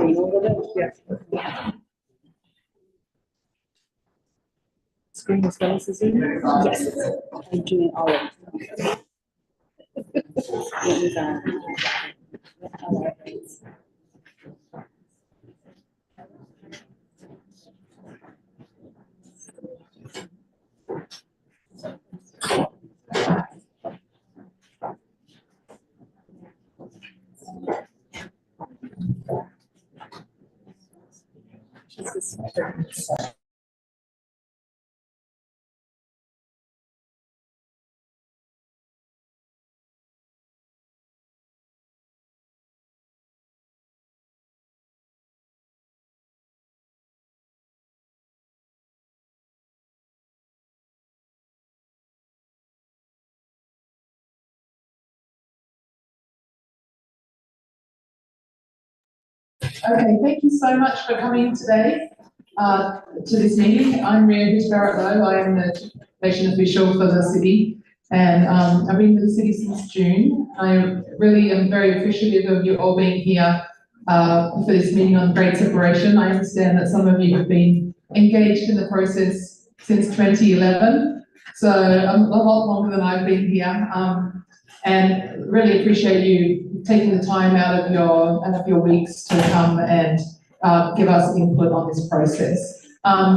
screen a little bit? Yeah. Screen as well as the Zoom? Yes, I'm doing all of it. Okay, thank you so much for coming today to this meeting. I'm Ria Barrett-Lowe. I am the education official for the city, and I've been with the city since June. I really am very appreciative of you all being here for this meeting on Great Separation. I understand that some of you have been engaged in the process since 2011, so a lot longer than I've been here, and really appreciate you taking the time out of your weeks to come and give us input on this process.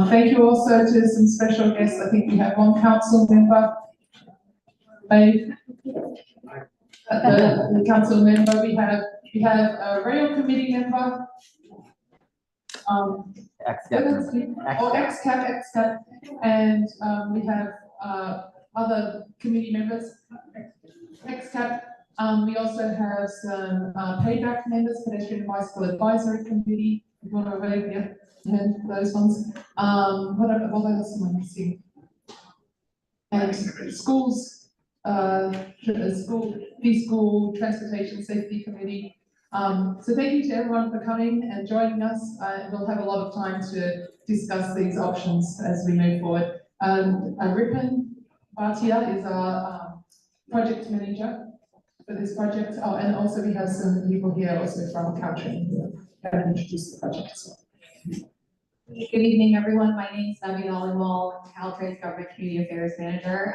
Thank you also to some special guests. I think we have one council member. The council member, we have a rail committee member. Ex-CAP, and we have other committee members. Ex-CAP. We also have some payback members, Pedestrian Bicycle Advisory Committee. If you want to wave your hand for those ones. What else am I missing? And schools, school transportation safety committee. So thank you to everyone for coming and joining us. We'll have a lot of time to discuss these options as we move forward. Ripon Bhatia is our project manager for this project. Oh, and also we have some people here also from Caltrain who have introduced the project as well. Good evening, everyone. My name is Nadia Naliwal, Caltrain's Government Community Affairs Manager.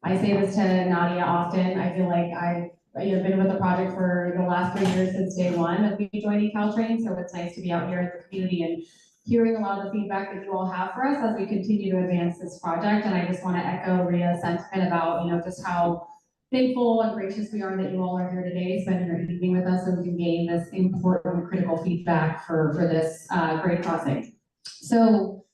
I say this to Nadia often. I feel like I've been with the project for the last 3 years since day one of me joining Caltrain, so it's nice to be out here in the community and hearing a lot of the feedback that you all have for us as we continue to advance this project. And I just want to echo Ria's sentiment about just how thankful and gracious we are that you all are here today, spending your evening with us, and we can gain this important critical feedback for this great crossing. So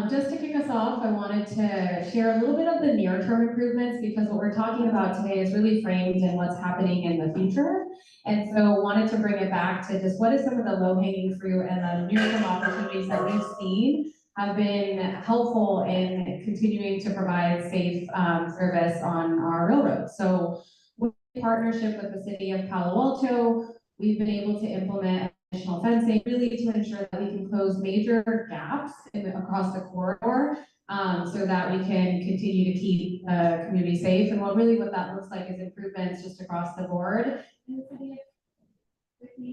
just to kick us off, I wanted to share a little bit of the near-term improvements, because what we're talking about today is really framed in what's happening in the future. And so wanted to bring it back to just what is some of the low-hanging fruit and the near-term opportunities that we've seen have been helpful in continuing to provide safe service on our railroads. So in partnership with the city of Palo Alto, we've been able to implement additional fencing really to ensure that we can close major gaps across the corridor so that we can continue to keep the community safe. And what that looks like is improvements just across the board in the city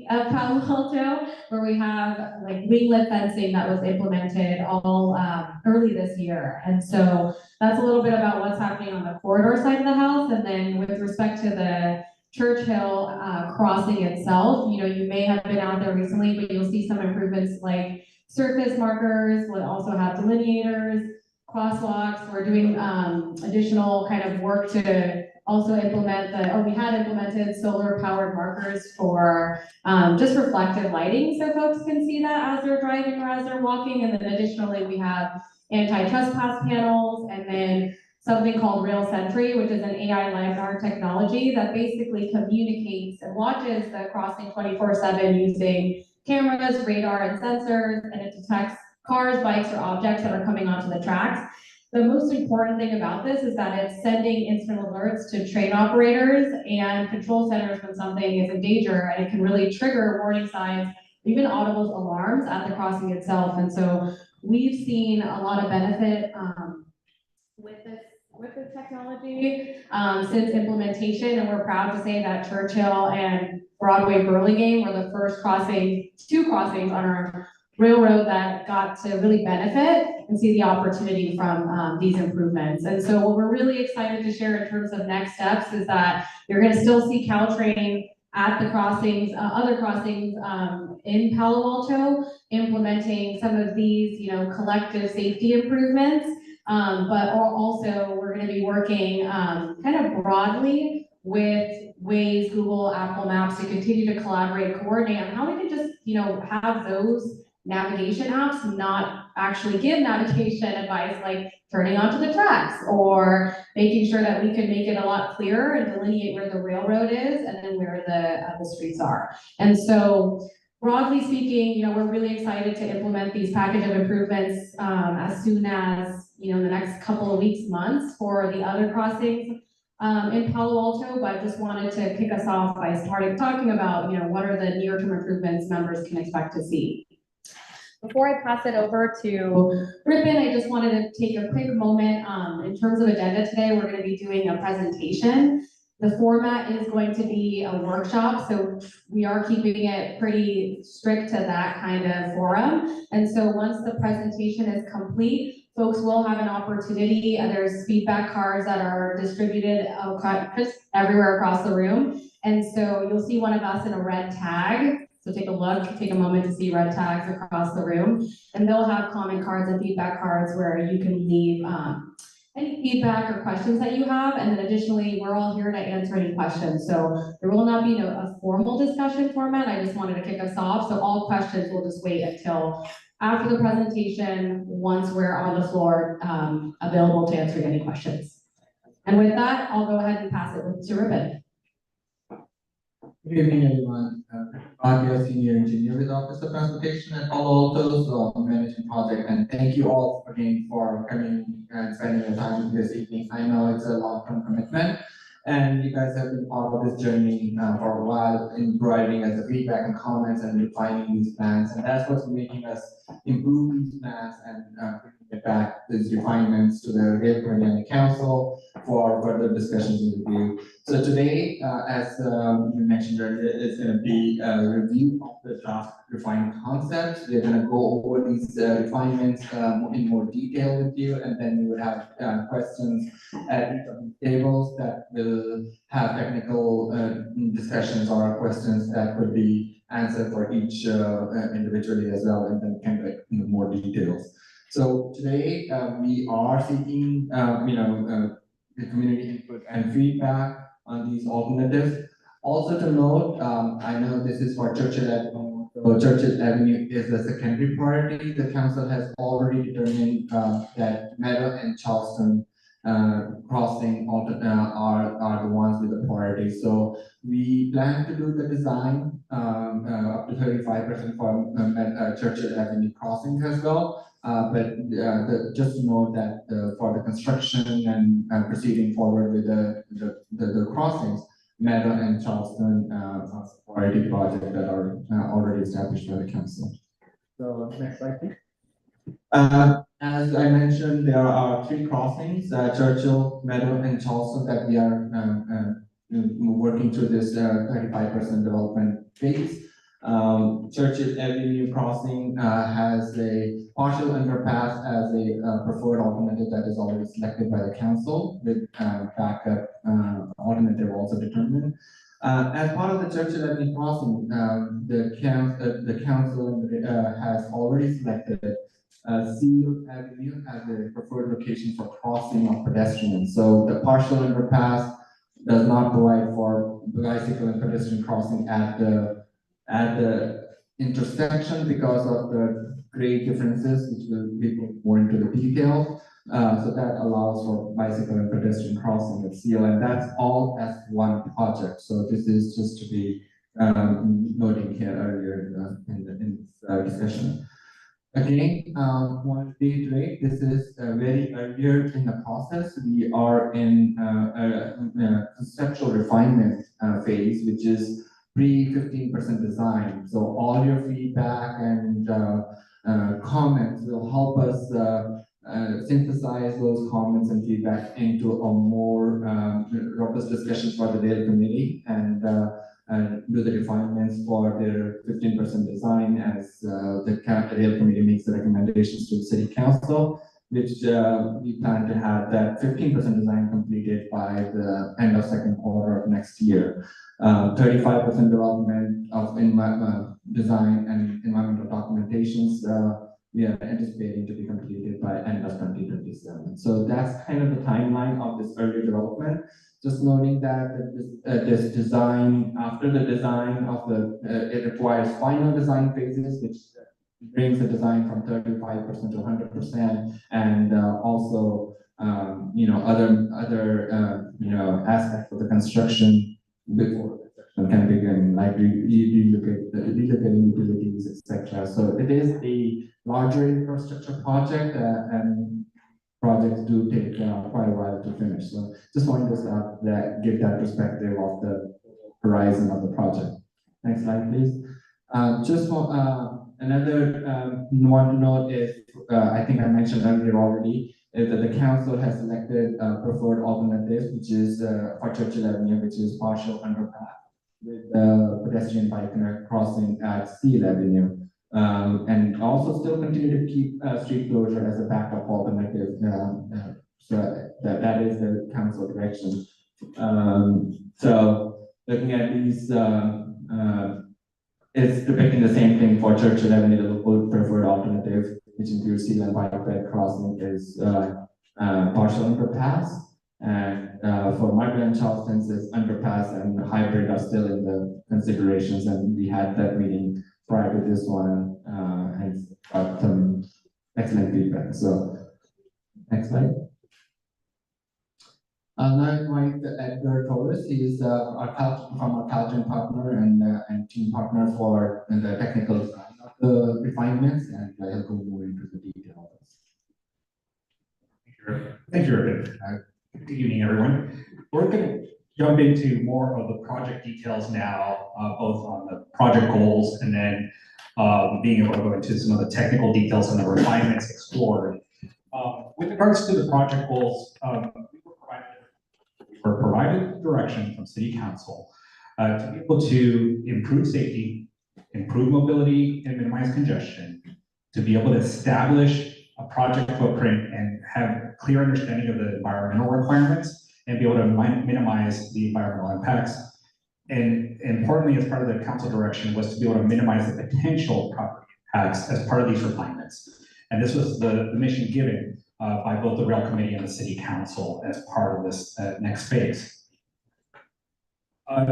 of Palo Alto, where we have like winglet fencing that was implemented all early this year. And so that's a little bit about what's happening on the corridor side of the house. And then with respect to the Churchill crossing itself, you may have been out there recently, but you'll see some improvements like surface markers. We'll also have delineators, crosswalks. We're doing additional kind of work to also implement we had implemented solar powered markers for just reflective lighting so folks can see that as they're driving or as they're walking. And then additionally, we have anti-trespass panels, and then something called Rail Sentry, which is an AI LiDAR technology that basically communicates and watches the crossing 24/7 using cameras, radar, and sensors, and it detects cars, bikes, or objects that are coming onto the tracks. The most important thing about this is that it's sending instant alerts to train operators and control centers when something is in danger, and it can really trigger warning signs, even audible alarms at the crossing itself. And so we've seen a lot of benefit with this technology since implementation, and we're proud to say that Churchill and Broadway Burlingame were the first two crossings on our railroad that got to really benefit and see the opportunity from these improvements. And so what we're really excited to share in terms of next steps is that you're gonna still see Caltrain at the crossings, other crossings in Palo Alto, implementing some of these, collective safety improvements. But also we're gonna be working kind of broadly with Waze, Google, Apple Maps to continue to collaborate, coordinate on how we can just, have those navigation apps not actually give navigation advice like turning onto the tracks or making sure that we can make it a lot clearer and delineate where the railroad is and then where the streets are. And so broadly speaking, we're really excited to implement these package of improvements as soon as, the next couple of weeks, months for the other crossings in Palo Alto, but just wanted to kick us off by starting talking about, what are the near-term improvements members can expect to see. Before I pass it over to Rippon, I just wanted to take a quick moment. In terms of agenda today, we're going to be doing a presentation. The format is going to be a workshop, so we are keeping it pretty strict to that kind of forum. And so once the presentation is complete, folks will have an opportunity. There's feedback cards that are distributed just everywhere across the room. And so you'll see one of us in a red tag. So take a look, take a moment to see red tags across the room. And they'll have comment cards and feedback cards where you can leave any feedback or questions that you have. And then additionally, we're all here to answer any questions. So there will not be a formal discussion format. I just wanted to kick us off. So all questions will just wait until after the presentation, once we're on the floor, available to answer any questions. And with that, I'll go ahead and pass it to Rippon. Good evening, everyone. I'm your senior engineer with Office of Transportation at Palo Alto, so I'm managing project. And thank you all again for coming and spending your time this evening. I know it's a long-term commitment, and you guys have been part of this journey for a while in providing us the feedback and comments and refining these plans. And that's what's making us improve these plans and bringing it back these refinements to the Rail Committee and the Council for further discussions and review. So today, as we mentioned earlier, is going to be a review of the draft refined concept. We're going to go over these refinements in more detail with you, and then we will have questions at each of the tables that will have technical discussions or questions that could be answered for each individually as well, and then kind of more details. So today we are seeking, the community input and feedback on these alternatives. Also to note, I know this is for Churchill Avenue. So Churchill Avenue is a secondary priority. The council has already determined that Meadow and Charleston crossing are the ones with the priority. So we plan to do the design up to 35% for Churchill Avenue crossing as well. But just to note that for the construction and proceeding forward with the crossings, Meadow and Charleston are priority projects that are already established by the council. So next slide, please. As I mentioned, there are three crossings, Churchill, Meadow, and Charleston, that we are working through this 35% development phase. Churchill Avenue crossing has a partial underpass as a preferred alternative that is already selected by the council, with backup alternative also determined. As part of the Churchill Avenue crossing, the council has already selected Seale Avenue as a preferred location for crossing of pedestrians. So the partial underpass does not provide for bicycle and pedestrian crossing at the intersection because of the grade differences, which will be more into the detail. So that allows for bicycle and pedestrian crossing at Seale, and that's all as one project. So this is just to be noting here earlier in this discussion. Again, want to reiterate, this is very earlier in the process. We are in a conceptual refinement phase, which is pre-15% design. So all your feedback and comments will help us synthesize those comments and feedback into a more robust discussion for the data committee. And do the refinements for their 15% design as the rail committee makes the recommendations to the city council, which we plan to have that 15% design completed by the end of second quarter of next year. 35% development of design and environmental documentations we are anticipating to be completed by end of 2027. So that's kind of the timeline of this early development. Just noting that this design, after the design of it requires final design phases, which brings the design from 35% to 100%, and also other aspects of the construction before the construction can begin, like you look at utilities, etc. So it is a larger infrastructure project, and projects do take quite a while to finish. So just wanted to give that perspective of the horizon of the project. Next slide, please. Just for another one to note is, I think I mentioned earlier already, is that the council has selected preferred alternatives, which is for Churchill Avenue, which is partial underpass with pedestrian bike crossing at Seale Avenue. And also still continue to keep street closure as a backup alternative. So that is the council direction. So looking at these, it's depicting the same thing for Churchill Avenue, the preferred alternative, which includes Seale and bike crossing, is partial underpass. And for Margaret and Charleston's, it's underpass and hybrid are still in the considerations, and we had that meeting prior to this one, and got some excellent feedback. So, next slide. Now I invite Edgar Torres. He is from our Caltrain partner and team partner for the technical design of the refinements, and he'll go more into the details. Thank you, Urban. Good evening, everyone. We're going to jump into more of the project details now, both on the project goals and then being able to go into some of the technical details and the refinements explored. With regards to the project goals, we were provided direction from City Council to be able to improve safety, improve mobility, and minimize congestion, to be able to establish a project footprint and have clear understanding of the environmental requirements and be able to minimize the environmental impacts. And importantly, as part of the council direction, was to be able to minimize the potential property impacts as part of these refinements. And this was the mission given by both the rail committee and the city council as part of this next phase.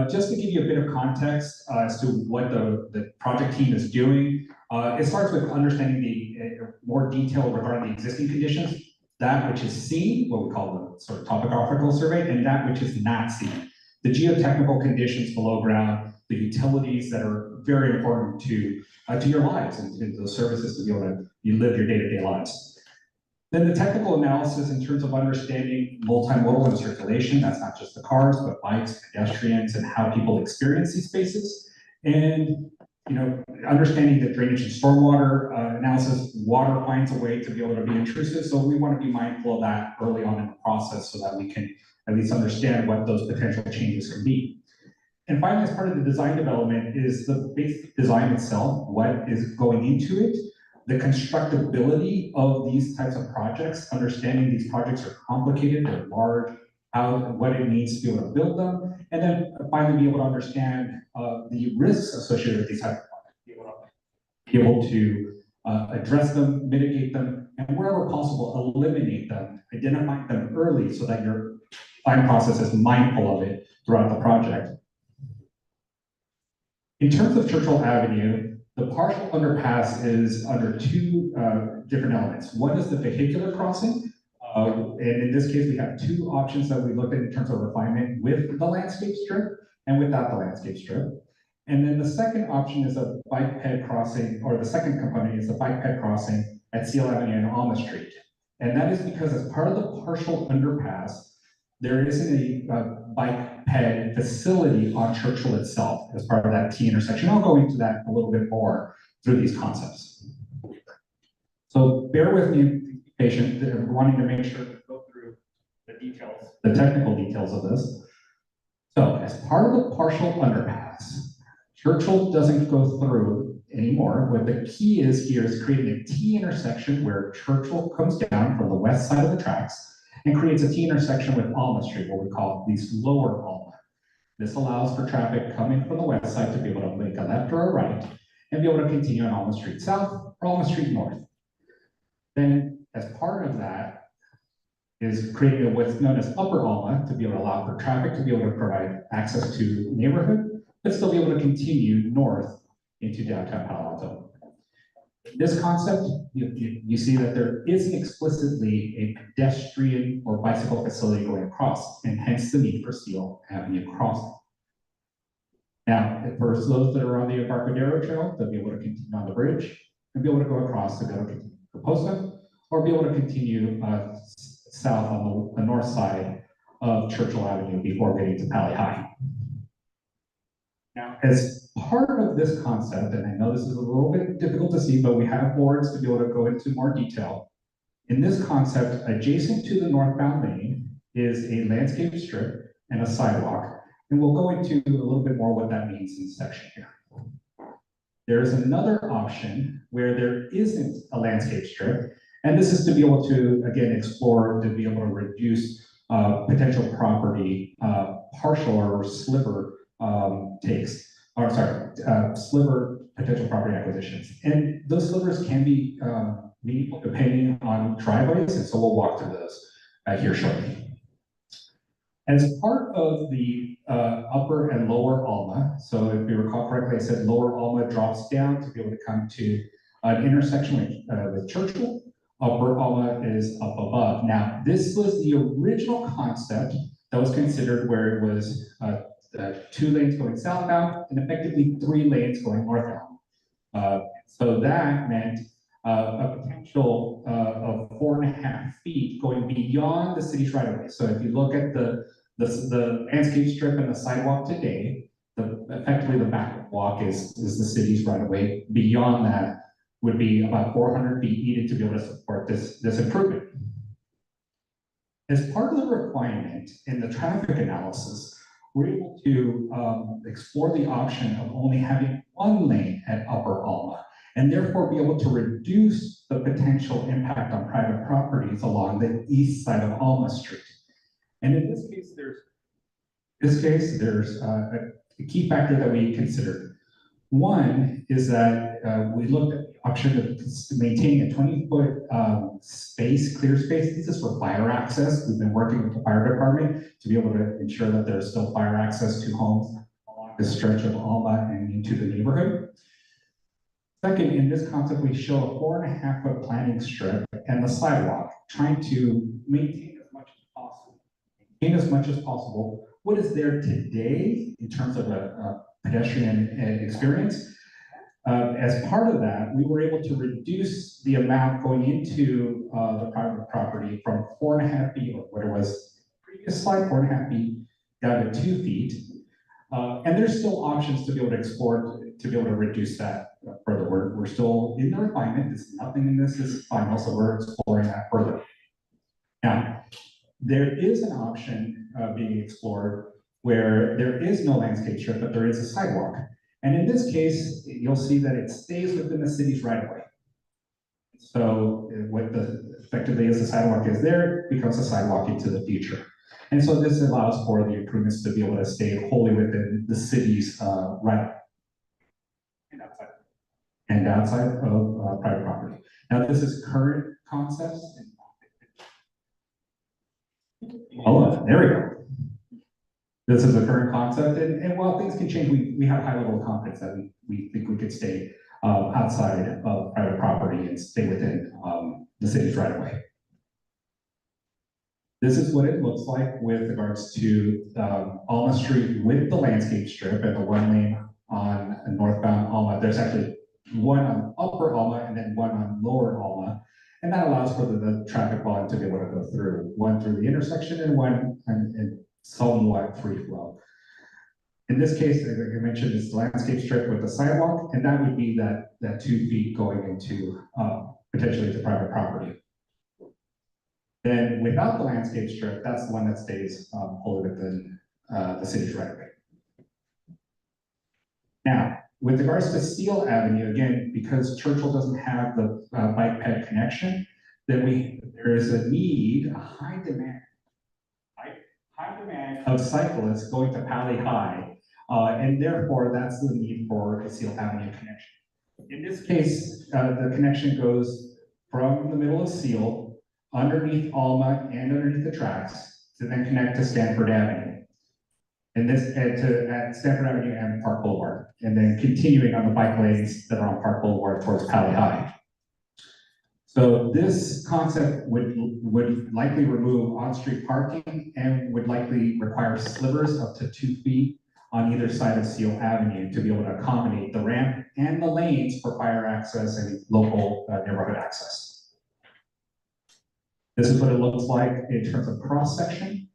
Just to give you a bit of context as to what the project team is doing, it starts with understanding the more detail regarding the existing conditions, that which is seen, what we call the sort of topographical survey, and that which is not seen. The geotechnical conditions below ground, the utilities that are very important to your lives and to the services to be able to live your day-to-day lives. Then the technical analysis in terms of understanding multimodal and circulation, that's not just the cars, but bikes, pedestrians, and how people experience these spaces. And understanding the drainage and stormwater analysis, water finds a way to be able to be intrusive. So we want to be mindful of that early on in the process so that we can at least understand what those potential changes can be. And finally, as part of the design development is the basic design itself, what is going into it, the constructability of these types of projects, understanding these projects are complicated, they're large, what it means to be able to build them, and then finally be able to understand the risks associated with these types of projects, be able to address them, mitigate them, and wherever possible, eliminate them, identify them early so that your design process is mindful of it throughout the project. In terms of Churchill Avenue, the partial underpass is under two different elements. One is the vehicular crossing, and in this case, we have two options that we looked at in terms of refinement with the landscape strip and without the landscape strip. And then the second option is a bike ped crossing, or the second component is the bike ped crossing at Seale Avenue and Alma Street. And that is because as part of the partial underpass, there isn't a bike ped facility on Churchill itself as part of that T intersection. I'll go into that a little bit more through these concepts. So bear with me, be patient. We're wanting to make sure to go through the details, the technical details of this. So as part of the partial underpass, Churchill doesn't go through anymore. What the key is here is creating a T intersection where Churchill comes down from the west side of the tracks and creates a T intersection with Alma Street, what we call these lower Alma. This allows for traffic coming from the west side to be able to make a left or a right and be able to continue on Alma Street South or Alma Street North. Then as part of that is creating what's known as Upper Alma to be able to allow for traffic to be able to provide access to neighborhood, but still be able to continue north into downtown Palo Alto. This concept, you see that there isn't explicitly a pedestrian or bicycle facility going across, and hence the need for Seale Avenue crossing. Now, for those that are on the Embarcadero Trail, they'll be able to continue on the bridge and be able to go across to go to continue to Posta, or be able to continue south on the north side of Churchill Avenue before getting to Pali High. Now, as part of this concept, and I know this is a little bit difficult to see, but we have boards to be able to go into more detail. In this concept, adjacent to the northbound lane is a landscape strip and a sidewalk. And we'll go into a little bit more what that means in this section here. There's another option where there isn't a landscape strip. And this is to be able to, again, explore, to be able to reduce potential property, partial or sliver sliver potential property acquisitions. And those slivers can be meaningful depending on driveways, and so we'll walk through those here shortly. As part of the upper and lower Alma, so if you recall correctly, I said lower Alma drops down to be able to come to an intersection with Churchill. Upper Alma is up above. Now, this was the original concept that was considered where it was 2 lanes going southbound and effectively 3 lanes going northbound. So that meant a potential of 4.5 feet going beyond the city's right of way. So if you look at the landscape strip and the sidewalk today, effectively the back walk is the city's right of way. Beyond that would be about 400 feet needed to be able to support this improvement. As part of the requirement in the traffic analysis, we're able to explore the option of only having 1 lane at Upper Alma, and therefore be able to reduce the potential impact on private properties along the east side of Alma Street. And in this case, there's a key factor that we considered. One is that we looked at the option of maintaining a 20-foot clear space. This is for fire access. We've been working with the fire department to be able to ensure that there's still fire access to homes along this stretch of Alma and into the neighborhood. Second, in this concept, we show a 4.5-foot planting strip and the sidewalk, trying to maintain as much as possible what is there today in terms of a pedestrian experience. As part of that, we were able to reduce the amount going into the private property from 4.5 feet, or what it was previous slide, 4.5 feet, down to 2 feet. And there's still options to be able to explore to be able to reduce that further. We're still in the refinement. Nothing in this is final, so we're exploring that further. Now, there is an option being explored where there is no landscape strip, but there is a sidewalk. And in this case, you'll see that it stays within the city's right of way. So what effectively is the sidewalk is there, becomes a sidewalk into the future. And so this allows for the improvements to be able to stay wholly within the city's right and outside of private property. Now, this is current concepts. Oh, there we go. This is a current concept, and while things can change, we have a high level of confidence that we think we could stay outside of private property and stay within the city's right of way. This is what it looks like with regards to Alma Street with the landscape strip and the 1 lane on northbound Alma. There's actually 1 on Upper Alma and then 1 on Lower Alma. And that allows for the traffic volume to be able to go through, 1 through the intersection and 1 and somewhat free flow. In this case, as I mentioned, it's the landscape strip with the sidewalk, and that would be that 2 feet going into potentially to private property. Then without the landscape strip, that's the one that stays wholly within the city's right of way. Now, with regards to Seale Avenue, again, because Churchill doesn't have the bike ped connection, then there is a need, a high demand of cyclists going to Pally High, and therefore that's the need for a Seale Avenue connection. In this case, the connection goes from the middle of Seale, underneath Alma and underneath the tracks, to then connect to Stanford Avenue. And this at Stanford Avenue and Park Boulevard, and then continuing on the bike lanes that are on Park Boulevard towards Pally High. So this concept would likely remove on-street parking and would likely require slivers up to 2 feet on either side of Seale Avenue to be able to accommodate the ramp and the lanes for fire access and local neighborhood access. This is what it looks like in terms of cross-section,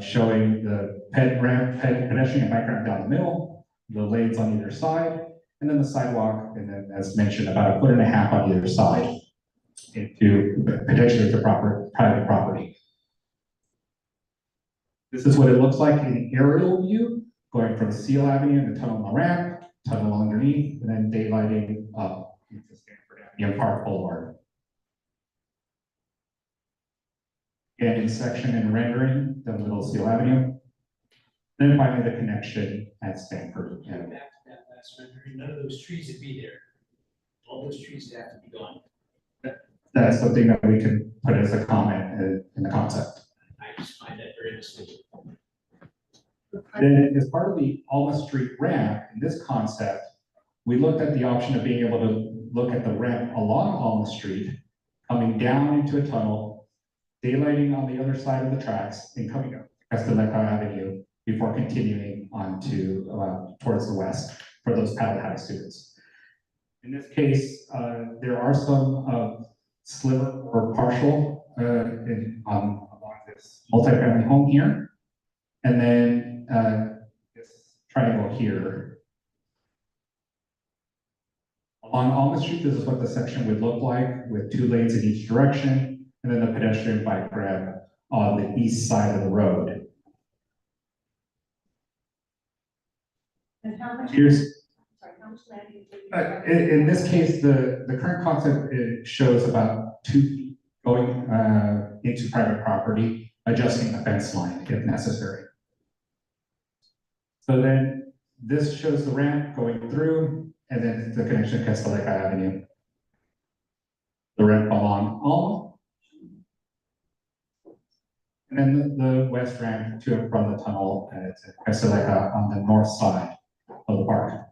showing the pedestrian and bike ramp down the middle, the lanes on either side, and then the sidewalk, and then as mentioned, about 1.5 feet on either side into potentially to private property. This is what it looks like in an aerial view, going from Seale Avenue and the tunnel on the ramp, tunnel underneath, and then daylighting up into Stanford Avenue and Park Boulevard. Again, in section and rendering down the middle of Seale Avenue. Then finally the connection at Stanford Avenue. Back to that last rendering, none of those trees would be there. All those trees would have to be gone. That's something that we can put as a comment in the concept. I just find that very misleading. Then as part of the Alma Street ramp, in this concept, we looked at the option of being able to look at the ramp along Alma Street, coming down into a tunnel, daylighting on the other side of the tracks, and coming up Castelleca Avenue before continuing on to towards the west for those Pally High students. In this case, there are some sliver or partial along this multifamily home here. And then this triangle here. Along Alma Street, this is what the section would look like with 2 lanes in each direction, and then the pedestrian bike ramp on the east side of the road. And how much? How much land do you think? In this case, the current concept shows about 2 feet going into private property, adjusting the fence line if necessary. So then this shows the ramp going through, and then the connection to Castelleca Avenue. The ramp along Alma. And then the west ramp to and from the tunnel at Castelleca on the north side of the park.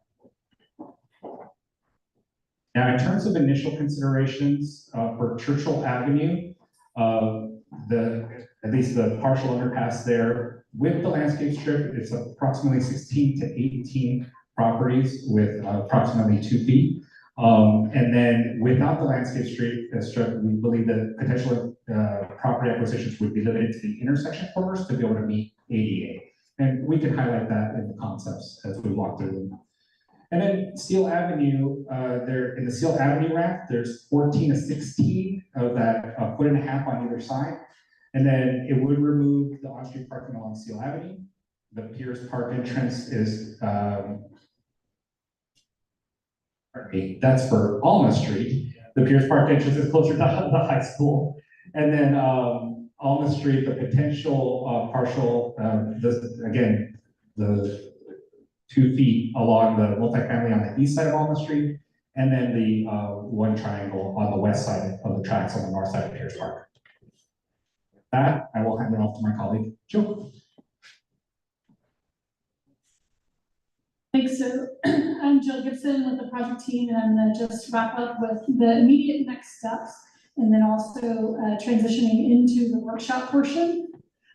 Now, in terms of initial considerations for Churchill Avenue, at least the partial underpass there with the landscape strip, it's approximately 16 to 18 properties with approximately 2 feet. And then without the landscape strip, we believe that potential property acquisitions would be limited to the intersection corners to be able to meet ADA. And we can highlight that in the concepts as we walk through them. And then Seale Avenue, there in the Seale Avenue ramp, there's 14 to 16 of that 1.5 feet on either side. And then it would remove the on-street parking along Seale Avenue. The Pierce Park entrance is, that's for Alma Street. The Pierce Park entrance is closer to the high school. And then Alma Street, the potential partial, again, the 2 feet along the multifamily on the east side of Alma Street, and then the 1 triangle on the west side of the tracks on the north side of Pierce Park. With that, I will hand it off to my colleague, Jill. Thanks. So I'm Jill Gibson with the project team, and I'm going to just wrap up with the immediate next steps, and then also transitioning into the workshop portion.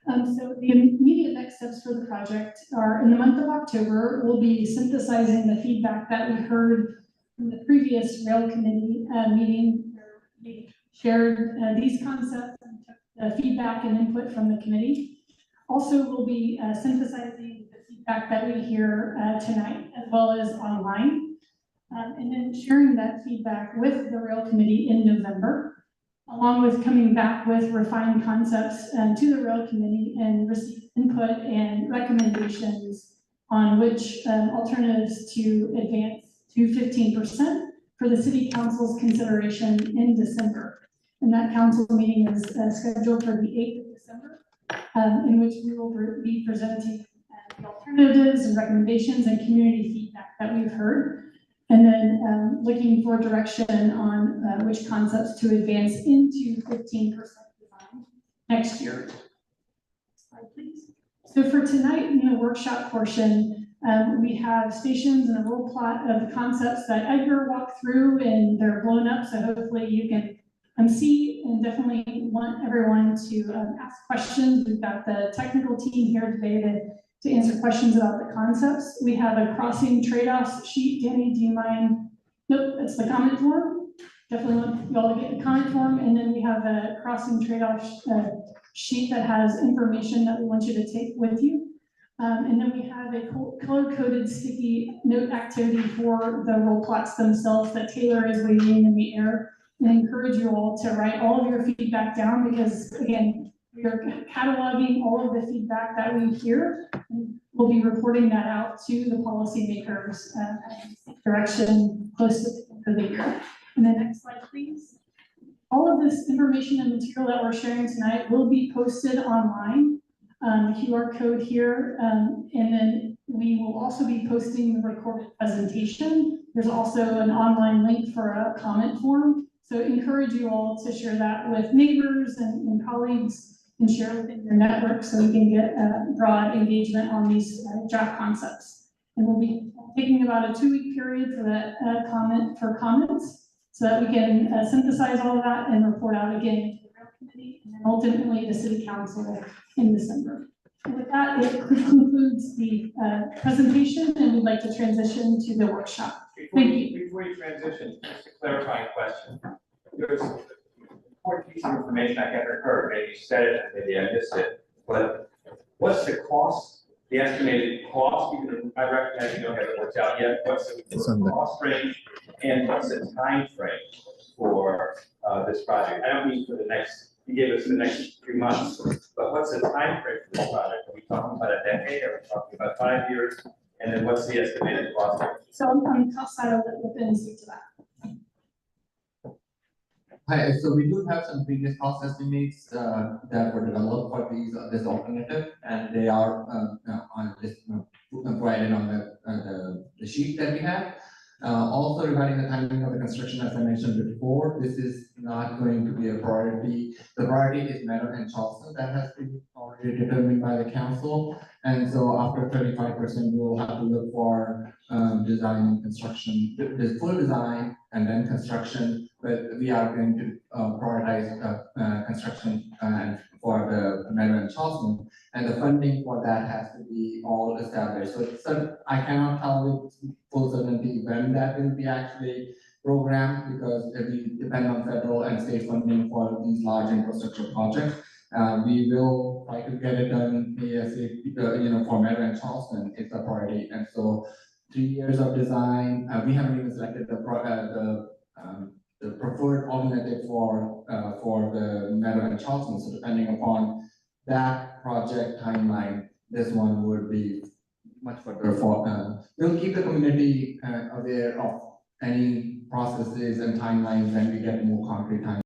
So the immediate next steps for the project are in the month of October, we'll be synthesizing the feedback that we heard from the previous rail committee meeting, where we shared these concepts and took the feedback and input from the committee. Also, we'll be synthesizing the feedback that we hear tonight, as well as online, and then sharing that feedback with the rail committee in November. along with coming back with refined concepts to the rail committee and receive input and recommendations on which alternatives to advance to 15% for the city council's consideration in December. And that council meeting is scheduled for the 8th of December, in which we will be presenting the alternatives and recommendations and community feedback that we've heard. And then looking for direction on which concepts to advance into 15% design next year. Next slide, please. So for tonight, in the workshop portion, we have stations and a roll plot of the concepts that Edgar walked through, and they're blown up, so hopefully you can see, and definitely want everyone to ask questions. We've got the technical team here today to answer questions about the concepts. We have a crossing trade-offs sheet. Danny, do you mind? Nope, it's the comment form. Definitely want y'all to get the comment form. And then we have a crossing trade-off sheet that has information that we want you to take with you. And then we have a color-coded sticky note activity for the roll plots themselves that Taylor is waving in the air. And I encourage you all to write all of your feedback down because, again, we are cataloging all of the feedback that we hear. We'll be reporting that out to the policymakers direction close to the end of the year. And then next slide, please. All of this information and material that we're sharing tonight will be posted online. The QR code here, and then we will also be posting the recorded presentation. There's also an online link for a comment form. So encourage you all to share that with neighbors and colleagues and share within your network so we can get broad engagement on these draft concepts. And we'll be taking about a 2-week period for that comments so that we can synthesize all of that and report out again to the rail committee and then ultimately the city council in December. And with that, it concludes the presentation, and we'd like to transition to the workshop. Thank you. Before you transition, just a clarifying question. There's an important piece of information I haven't heard, maybe you said it, and maybe I missed it, but what's the cost, the estimated cost? I recognize you don't have it worked out yet. What's the cost range, and what's the time frame for this project? I don't mean for the next, you gave us the next 3 months, but what's the time frame for this project? Are we talking about a decade? Are we talking about 5 years? And then what's the estimated cost? So on the cost side, I'll let Ben speak to that. Hi, so we do have some previous cost estimates that were developed for this alternative, and they are on this provided on the sheet that we have. Also regarding the timing of the construction, as I mentioned before, this is not going to be a priority. The priority is Meadow and Charleston that has been already determined by the council. And so after 35%, we will have to look for design and construction, the full design and then construction. But we are going to prioritize construction for the Meadow and Charleston, and the funding for that has to be all established. So I cannot tell with full certainty when that will be actually programmed because it will depend on federal and state funding for these large infrastructure projects. We will try to get it done ASAP, for Meadow and Charleston, it's a priority. And so 3 years of design, we haven't even selected the preferred alternative for the Meadow and Charleston. So depending upon that project timeline, this one would be much further for. We'll keep the community aware of any processes and timelines when we get more concrete timelines.